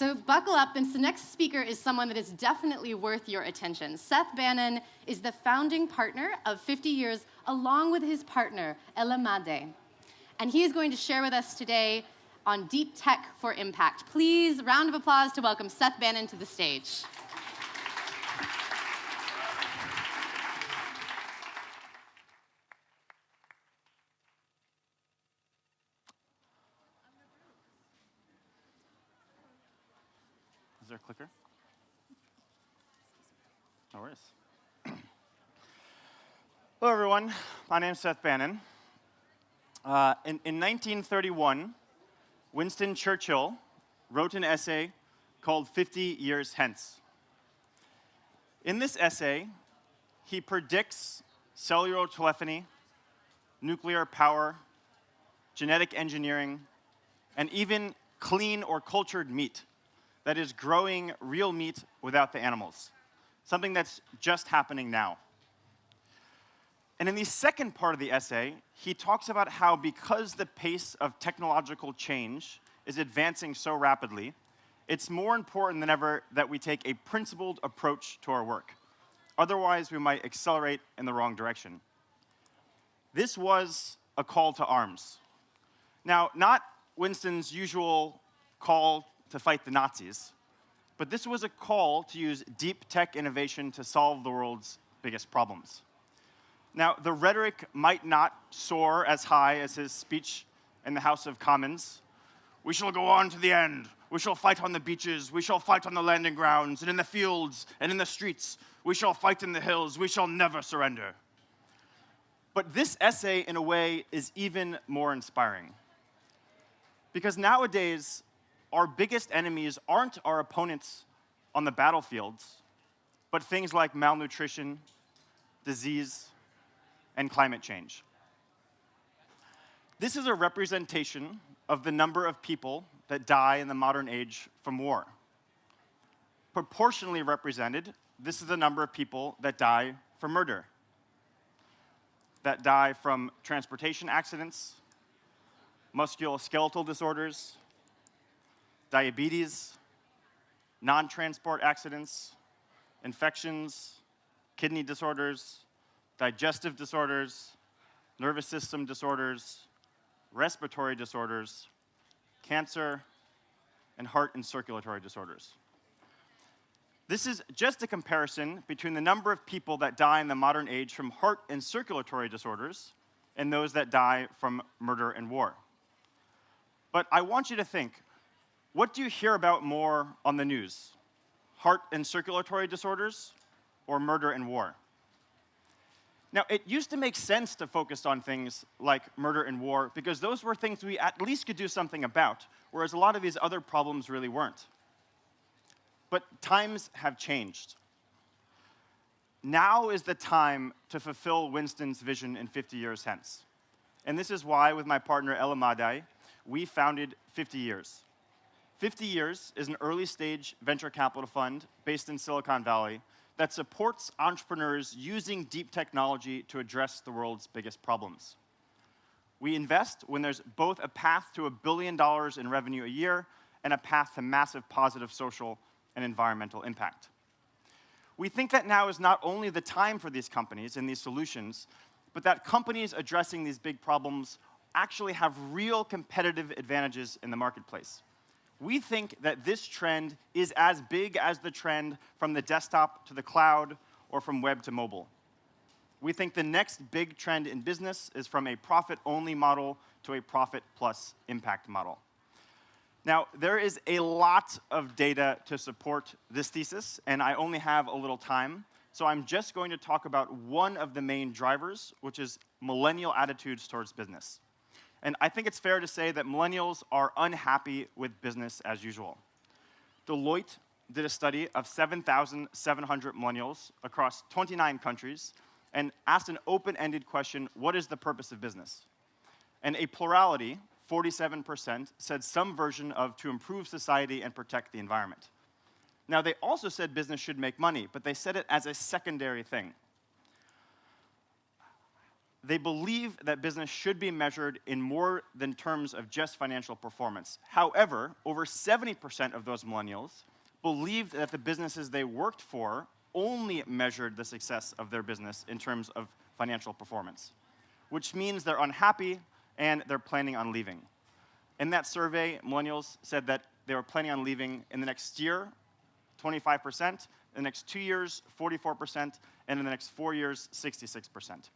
So buckle up, and the next speaker is someone that is definitely worth your attention. Seth Bannon is the founding partner of 50 Years, along with his partner, Ella Made. And he is going to share with us today on Deep Tech for Impact. Please, round of applause to welcome Seth Bannon to the stage. Is there a clicker? No worries. Hello, everyone. My name is Seth Bannon. In 1931, Winston Churchill wrote an essay called 50 Years Hence. In this essay, he predicts cellular telephony, nuclear power, genetic engineering, and even clean or cultured meat. That is, growing real meat without the animals, something that's just happening now. And in the second part of the essay, he talks about how because the pace of technological change is advancing so rapidly, it's more important than ever that we take a principled approach to our work. Otherwise, we might accelerate in the wrong direction. This was a call to arms. Now, not Winston's usual call to fight the Nazis, but this was a call to use deep tech innovation to solve the world's biggest problems. Now, the rhetoric might not soar as high as his speech in the House of Commons. We shall go on to the end. We shall fight on the beaches. We shall fight on the landing grounds, and in the fields, and in the streets. We shall fight in the hills. We shall never surrender. But this essay, in a way, is even more inspiring. Because nowadays, our biggest enemies aren't our opponents on the battlefields, but things like malnutrition, disease, and climate change. This is a representation of the number of people that die in the modern age from war. Proportionally represented, this is the number of people that die from murder, that die from transportation accidents, musculoskeletal disorders, diabetes, non-transport accidents, infections, kidney disorders, digestive disorders, nervous system disorders, respiratory disorders, cancer, and heart and circulatory disorders. This is just a comparison between the number of people that die in the modern age from heart and circulatory disorders and those that die from murder and war. But I want you to think, what do you hear about more on the news? Heart and circulatory disorders or murder and war? Now, it used to make sense to focus on things like murder and war because those were things we at least could do something about, whereas a lot of these other problems really weren't. But times have changed. Now is the time to fulfill Winston's vision in 50 years hence. And this is why, with my partner Ella Made, we founded 50 Years. 50 Years is an early-stage venture capital fund based in Silicon Valley that supports entrepreneurs using deep technology to address the world's biggest problems. We invest when there's both a path to $1 billion in revenue a year and a path to massive positive social and environmental impact. We think that now is not only the time for these companies and these solutions, but that companies addressing these big problems actually have real competitive advantages in the marketplace. We think that this trend is as big as the trend from the desktop to the cloud or from web to mobile. We think the next big trend in business is from a profit-only model to a profit-plus impact model. Now, there is a lot of data to support this thesis, and I only have a little time, so I'm just going to talk about one of the main drivers, which is millennial attitudes towards business. And I think it's fair to say that millennials are unhappy with business as usual. Deloitte did a study of 7,700 millennials across 29 countries and asked an open-ended question, what is the purpose of business? And a plurality, 47%, said some version of to improve society and protect the environment. Now, they also said business should make money, but they said it as a secondary thing. they believe that business should be measured in more than terms of just financial performance. However, over 70% of those millennials believed that the businesses they worked for only measured the success of their business in terms of financial performance, which means they're unhappy and they're planning on leaving. In that survey, millennials said that they were planning on leaving in the next year, 25%, in the next 2 years, 44%, and in the next 4 years, 66%.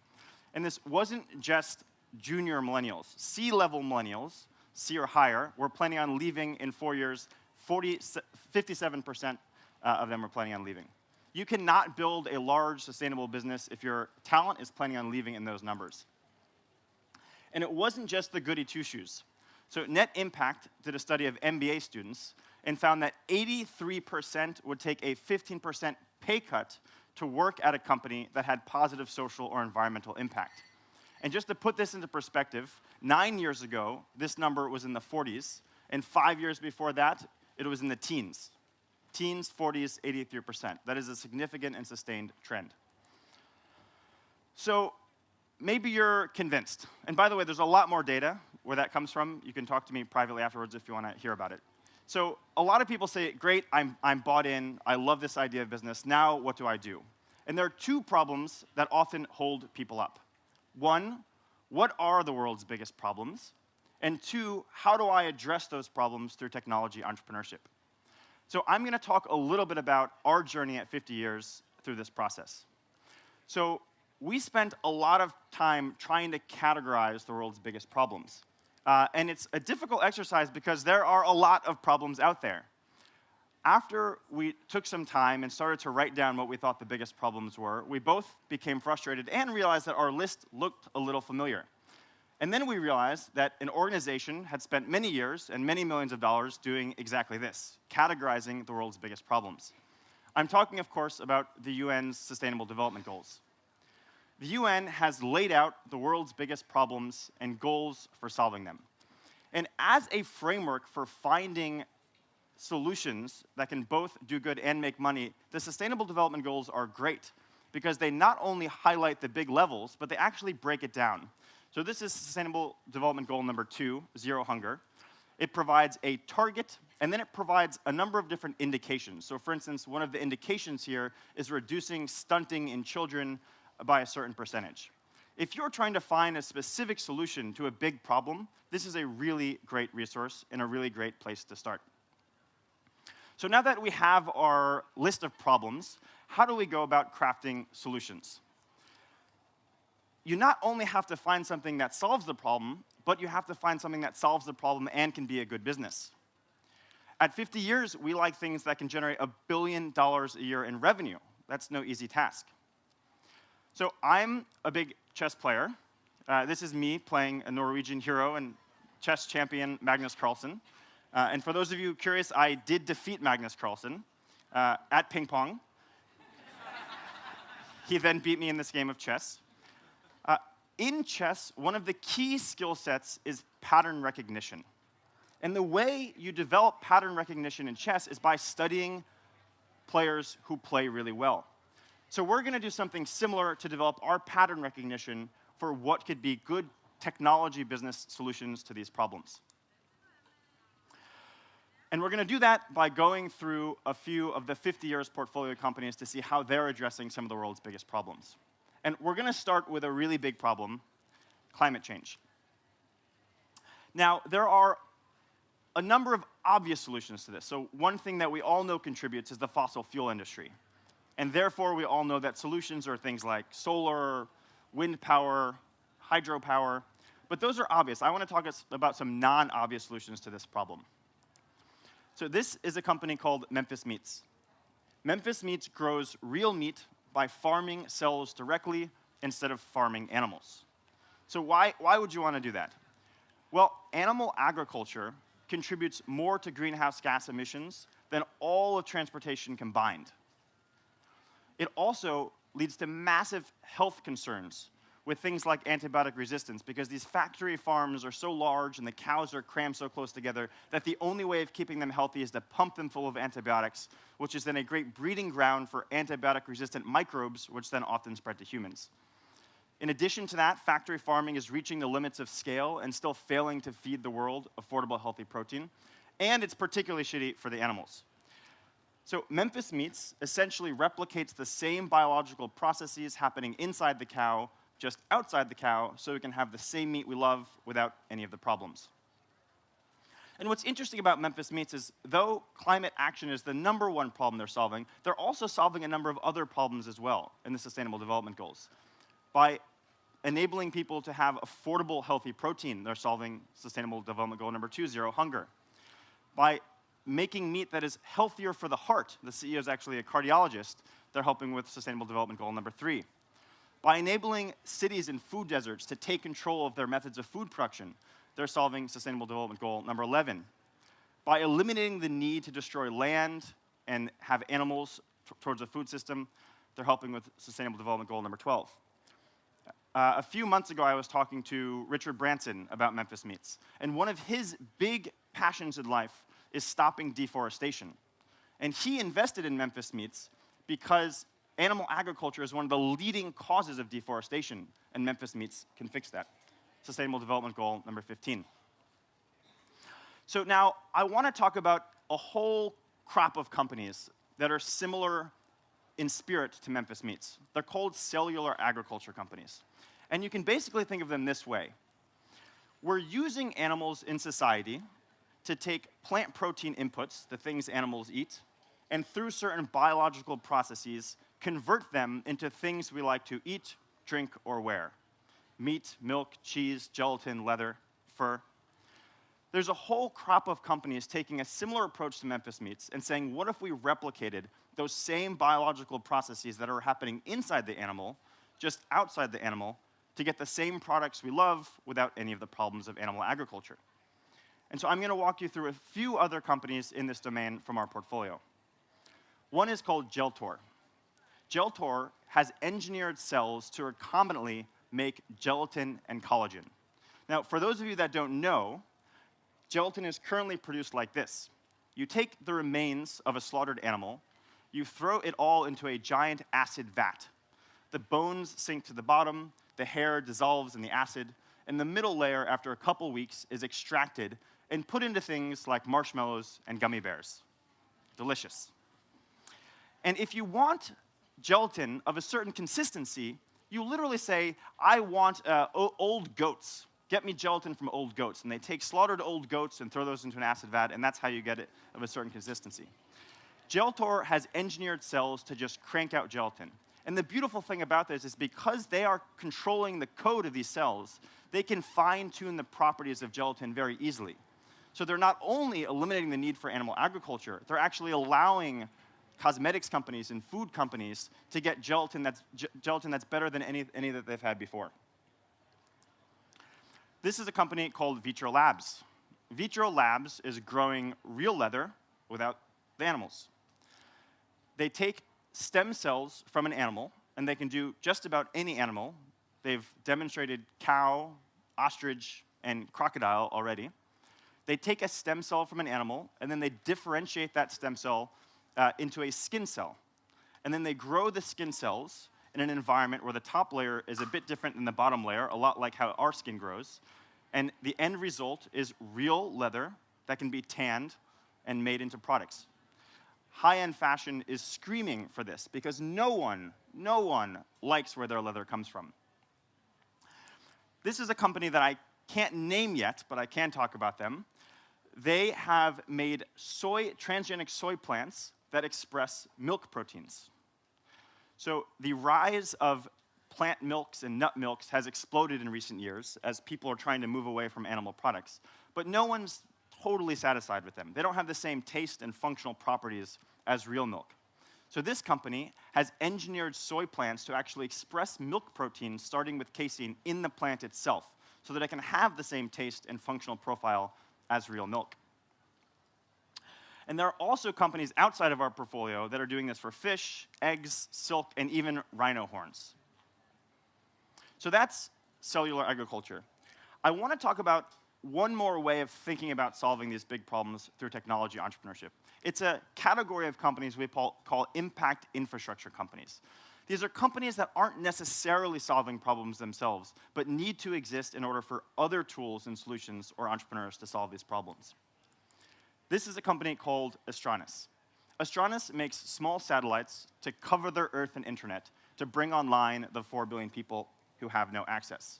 And this wasn't just junior millennials. C-level millennials, C or higher, were planning on leaving in 4 years. 57% of them were planning on leaving. You cannot build a large, sustainable business if your talent is planning on leaving in those numbers. And it wasn't just the goody two-shoes. So Net Impact did a study of MBA students and found that 83% would take a 15% pay cut to work at a company that had positive social or environmental impact. And just to put this into perspective, 9 years ago, this number was in the 40s, and 5 years before that, it was in the teens. Teens, 40s, 83%. That is a significant and sustained trend. So maybe you're convinced. And by the way, there's a lot more data where that comes from. You can talk to me privately afterwards if you want to hear about it. So a lot of people say, great, I'm bought in, I love this idea of business, now what do I do? And there are two problems that often hold people up. One, what are the world's biggest problems? And two, how do I address those problems through technology entrepreneurship? So I'm going to talk a little bit about our journey at 50 years through this process. So we spent a lot of time trying to categorize the world's biggest problems. And it's a difficult exercise because there are a lot of problems out there. After we took some time and started to write down what we thought the biggest problems were, we both became frustrated and realized that our list looked a little familiar. And then we realized that an organization had spent many years and many millions of dollars doing exactly this, categorizing the world's biggest problems. I'm talking, of course, about the UN's Sustainable Development Goals. The UN has laid out the world's biggest problems and goals for solving them. And as a framework for finding solutions that can both do good and make money, the Sustainable Development Goals are great because they not only highlight the big levels, but they actually break it down. So this is Sustainable Development Goal number 2, zero hunger. It provides a target, and then it provides a number of different indications. So for instance, one of the indications here is reducing stunting in children by a certain percentage. If you're trying to find a specific solution to a big problem, this is a really great resource and a really great place to start. So now that we have our list of problems, how do we go about crafting solutions? You not only have to find something that solves the problem, but you have to find something that solves the problem and can be a good business. At 50 years, we like things that can generate $1 billion a year in revenue. That's no easy task. So I'm a big chess player. This is me playing a Norwegian hero and chess champion, Magnus Carlsen. And for those of you curious, I did defeat Magnus Carlsen at ping pong. He then beat me in this game of chess. In chess, one of the key skill sets is pattern recognition. And the way you develop pattern recognition in chess is by studying players who play really well. So we're going to do something similar to develop our pattern recognition for what could be good technology business solutions to these problems. And we're going to do that by going through a few of the 50 years portfolio companies to see how they're addressing some of the world's biggest problems. And we're going to start with a really big problem, climate change. Now, there are a number of obvious solutions to this. So one thing that we all know contributes is the fossil fuel industry. And therefore, we all know that solutions are things like solar, wind power, hydropower. But those are obvious. I want to talk about some non-obvious solutions to this problem. So this is a company called Memphis Meats. Memphis Meats grows real meat by farming cells directly instead of farming animals. So why would you want to do that? Well, animal agriculture contributes more to greenhouse gas emissions than all of transportation combined. It also leads to massive health concerns with things like antibiotic resistance because these factory farms are so large and the cows are crammed so close together that the only way of keeping them healthy is to pump them full of antibiotics, which is then a great breeding ground for antibiotic-resistant microbes, which then often spread to humans. In addition to that, factory farming is reaching the limits of scale and still failing to feed the world affordable, healthy protein. And it's particularly shitty for the animals. So Memphis Meats essentially replicates the same biological processes happening inside the cow, just outside the cow, so we can have the same meat we love without any of the problems. And what's interesting about Memphis Meats is, though climate action is the #1 problem they're solving, they're also solving a number of other problems as well in the Sustainable Development Goals. By enabling people to have affordable, healthy protein, they're solving Sustainable Development Goal #2, zero hunger. By making meat that is healthier for the heart, the CEO is actually a cardiologist, they're helping with Sustainable Development Goal #3. By enabling cities and food deserts to take control of their methods of food production, they're solving Sustainable Development Goal #11. By eliminating the need to destroy land and have animals towards a food system, they're helping with Sustainable Development Goal #12. A few months ago, I was talking to Richard Branson about Memphis Meats, and one of his big passions in life is stopping deforestation. And he invested in Memphis Meats because animal agriculture is one of the leading causes of deforestation, and Memphis Meats can fix that. Sustainable Development Goal #15. So now, I want to talk about a whole crop of companies that are similar in spirit to Memphis Meats. They're called cellular agriculture companies. And you can basically think of them this way. We're using animals in society to take plant protein inputs, the things animals eat, and through certain biological processes, convert them into things we like to eat, drink, or wear. Meat, milk, cheese, gelatin, leather, fur. There's a whole crop of companies taking a similar approach to Memphis Meats and saying, what if we replicated those same biological processes that are happening inside the animal, just outside the animal, to get the same products we love without any of the problems of animal agriculture? And so I'm going to walk you through a few other companies in this domain from our portfolio. One is called Geltech. Geltech has engineered cells to recombinantly make gelatin and collagen. Now, for those of you that don't know, gelatin is currently produced like this. You take the remains of a slaughtered animal, you throw it all into a giant acid vat. The bones sink to the bottom, the hair dissolves in the acid, and the middle layer, after a couple weeks, is extracted and put into things like marshmallows and gummy bears. Delicious. And if you want gelatin of a certain consistency, you literally say, I want old goats. Get me gelatin from old goats. And they take slaughtered old goats and throw those into an acid vat, and that's how you get it of a certain consistency. Geltech has engineered cells to just crank out gelatin. And the beautiful thing about this is because they are controlling the code of these cells, they can fine-tune the properties of gelatin very easily. So they're not only eliminating the need for animal agriculture, they're actually allowing cosmetics companies and food companies to get gelatin that's better than any that they've had before. This is a company called Vitro Labs. Vitro Labs is growing real leather without the animals. They take stem cells from an animal, and they can do just about any animal. They've demonstrated cow, ostrich, and crocodile already. They take a stem cell from an animal, and then they differentiate that stem cell into a skin cell. And then they grow the skin cells in an environment where the top layer is a bit different than the bottom layer, a lot like how our skin grows. And the end result is real leather that can be tanned and made into products. High-end fashion is screaming for this because no one likes where their leather comes from. This is a company that I can't name yet, but I can talk about them. They have made transgenic soy plants that express milk proteins. So the rise of plant milks and nut milks has exploded in recent years as people are trying to move away from animal products. But no one's totally satisfied with them. They don't have the same taste and functional properties as real milk. So this company has engineered soy plants to actually express milk protein starting with casein in the plant itself so that it can have the same taste and functional profile as real milk. And there are also companies outside of our portfolio that are doing this for fish, eggs, silk, and even rhino horns. So that's cellular agriculture. I want to talk about one more way of thinking about solving these big problems through technology entrepreneurship. It's a category of companies we call impact infrastructure companies. These are companies that aren't necessarily solving problems themselves, but need to exist in order for other tools and solutions or entrepreneurs to solve these problems. This is a company called Astranis. Astranis makes small satellites to cover the Earth and internet to bring online the 4 billion people who have no access.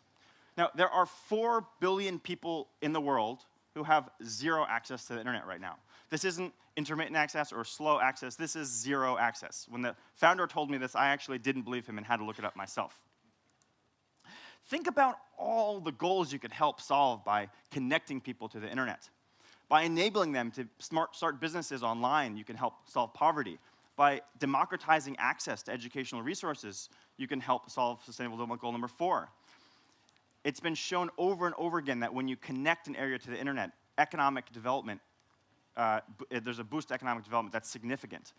Now, there are 4 billion people in the world who have zero access to the internet right now. This isn't intermittent access or slow access. This is zero access. When the founder told me this, I actually didn't believe him and had to look it up myself. Think about all the goals you could help solve by connecting people to the internet. By enabling them to start businesses online, you can help solve poverty. By democratizing access to educational resources, you can help solve Sustainable Development Goal number 4. It's been shown over and over again that when you connect an area to the internet, economic development, there's a boost to economic development that's significant.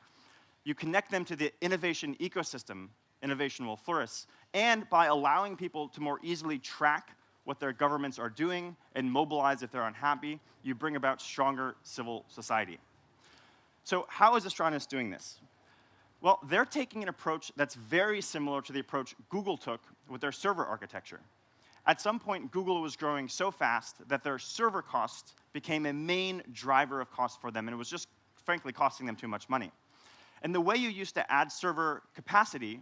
You connect them to the innovation ecosystem, innovation will flourish, and by allowing people to more easily track what their governments are doing and mobilize if they're unhappy, you bring about stronger civil society. So how is Astranis doing this? Well, they're taking an approach that's very similar to the approach Google took with their server architecture. At some point, Google was growing so fast that their server costs became a main driver of cost for them, and it was just, frankly, costing them too much money. And the way you used to add server capacity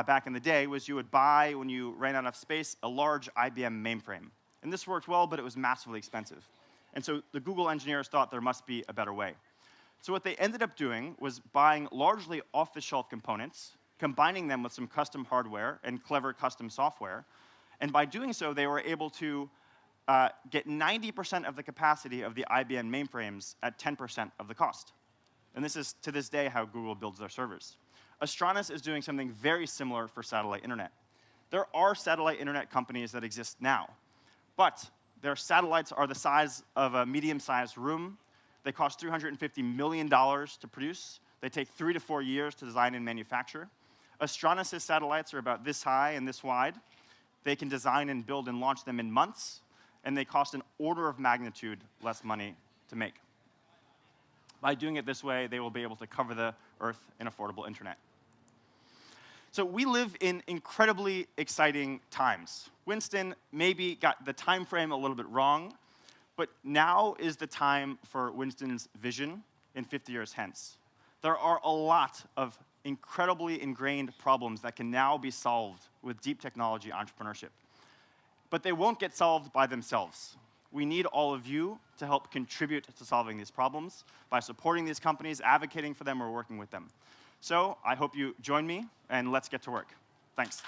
back in the day was you would buy, when you ran out of space, a large IBM mainframe. And this worked well, but it was massively expensive. And so the Google engineers thought there must be a better way. So what they ended up doing was buying largely off-the-shelf components, combining them with some custom hardware and clever custom software. And by doing so, they were able to get 90% of the capacity of the IBM mainframes at 10% of the cost. And this is, to this day, how Google builds their servers. Astranis is doing something very similar for satellite internet. There are satellite internet companies that exist now, but their satellites are the size of a medium-sized room. They cost $350 million to produce. They take 3 to 4 years to design and manufacture. Astranis' satellites are about this high and this wide. They can design and build and launch them in months, and they cost an order of magnitude less money to make. By doing it this way, they will be able to cover the Earth in affordable internet. So we live in incredibly exciting times. Winston maybe got the time frame a little bit wrong, but now is the time for Winston's vision in 50 years hence. There are a lot of incredibly ingrained problems that can now be solved with deep technology entrepreneurship. But they won't get solved by themselves. We need all of you to help contribute to solving these problems by supporting these companies, advocating for them, or working with them. So I hope you join me, and let's get to work. Thanks.